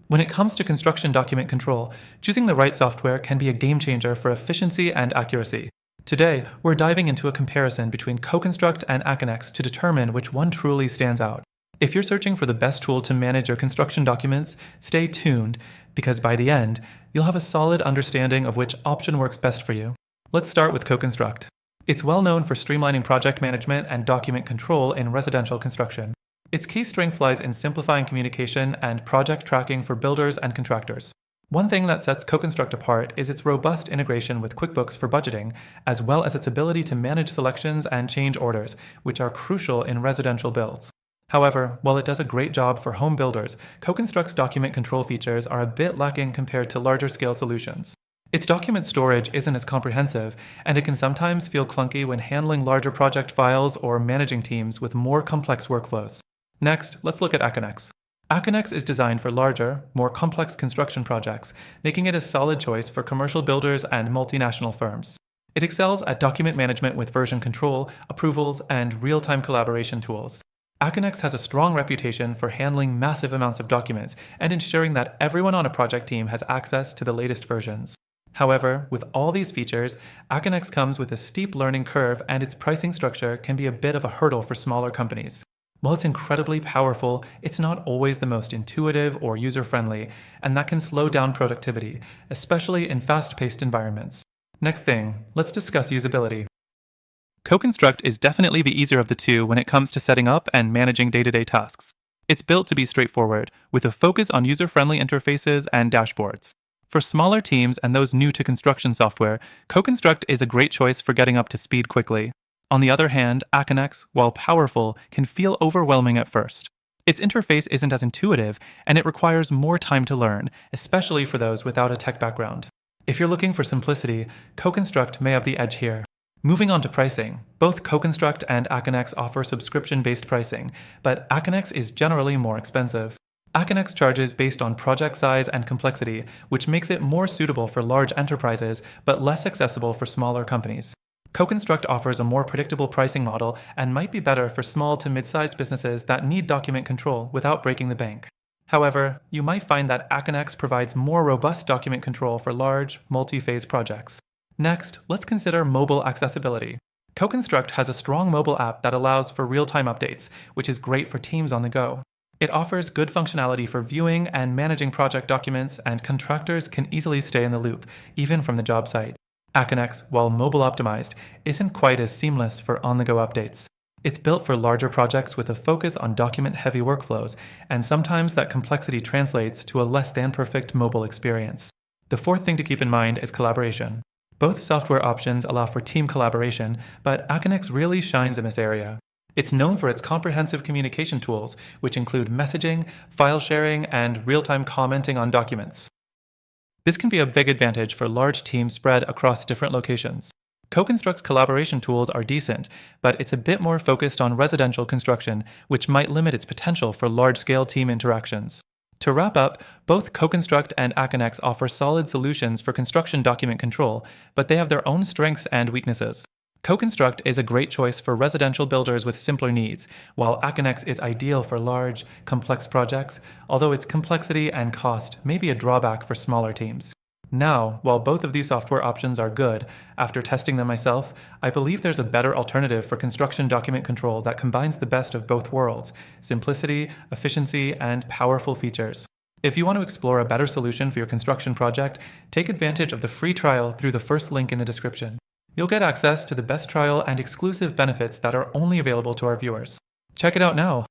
When it comes to construction document control, choosing the right software can be a game changer for efficiency and accuracy. Today, we're diving into a comparison between CoConstruct and Aconex to determine which one truly stands out. If you're searching for the best tool to manage your construction documents, stay tuned, because by the end, you'll have a solid understanding of which option works best for you. Let's start with CoConstruct. It's well known for streamlining project management and document control in residential construction. Its key strength lies in simplifying communication and project tracking for builders and contractors. One thing that sets CoConstruct apart is its robust integration with QuickBooks for budgeting, as well as its ability to manage selections and change orders, which are crucial in residential builds. However, while it does a great job for home builders, CoConstruct's document control features are a bit lacking compared to larger scale solutions. Its document storage isn't as comprehensive, and it can sometimes feel clunky when handling larger project files or managing teams with more complex workflows. Next, let's look at Aconex. Aconex is designed for larger, more complex construction projects, making it a solid choice for commercial builders and multinational firms. It excels at document management with version control, approvals, and real-time collaboration tools. Aconex has a strong reputation for handling massive amounts of documents and ensuring that everyone on a project team has access to the latest versions. However, with all these features, Aconex comes with a steep learning curve, and its pricing structure can be a bit of a hurdle for smaller companies. While it's incredibly powerful, it's not always the most intuitive or user-friendly, and that can slow down productivity, especially in fast-paced environments. Next thing, let's discuss usability. CoConstruct is definitely the easier of the two when it comes to setting up and managing day-to-day tasks. It's built to be straightforward, with a focus on user-friendly interfaces and dashboards. For smaller teams and those new to construction software, CoConstruct is a great choice for getting up to speed quickly. On the other hand, Aconex, while powerful, can feel overwhelming at first. Its interface isn't as intuitive, and it requires more time to learn, especially for those without a tech background. If you're looking for simplicity, CoConstruct may have the edge here. Moving on to pricing, both CoConstruct and Aconex offer subscription-based pricing, but Aconex is generally more expensive. Aconex charges based on project size and complexity, which makes it more suitable for large enterprises but less accessible for smaller companies. CoConstruct offers a more predictable pricing model and might be better for small to mid-sized businesses that need document control without breaking the bank. However, you might find that Aconex provides more robust document control for large, multi-phase projects. Next, let's consider mobile accessibility. CoConstruct has a strong mobile app that allows for real-time updates, which is great for teams on the go. It offers good functionality for viewing and managing project documents, and contractors can easily stay in the loop, even from the job site. Aconex, while mobile optimized, isn't quite as seamless for on-the-go updates. It's built for larger projects with a focus on document-heavy workflows, and sometimes that complexity translates to a less-than-perfect mobile experience. The fourth thing to keep in mind is collaboration. Both software options allow for team collaboration, but Aconex really shines in this area. It's known for its comprehensive communication tools, which include messaging, file sharing, and real-time commenting on documents. This can be a big advantage for large teams spread across different locations. CoConstruct's collaboration tools are decent, but it's a bit more focused on residential construction, which might limit its potential for large-scale team interactions. To wrap up, both CoConstruct and Aconex offer solid solutions for construction document control, but they have their own strengths and weaknesses. CoConstruct is a great choice for residential builders with simpler needs, while Aconex is ideal for large, complex projects, although its complexity and cost may be a drawback for smaller teams. Now, while both of these software options are good, after testing them myself, I believe there's a better alternative for construction document control that combines the best of both worlds: simplicity, efficiency, and powerful features. If you want to explore a better solution for your construction project, take advantage of the free trial through the first link in the description. You'll get access to the best trial and exclusive benefits that are only available to our viewers. Check it out now.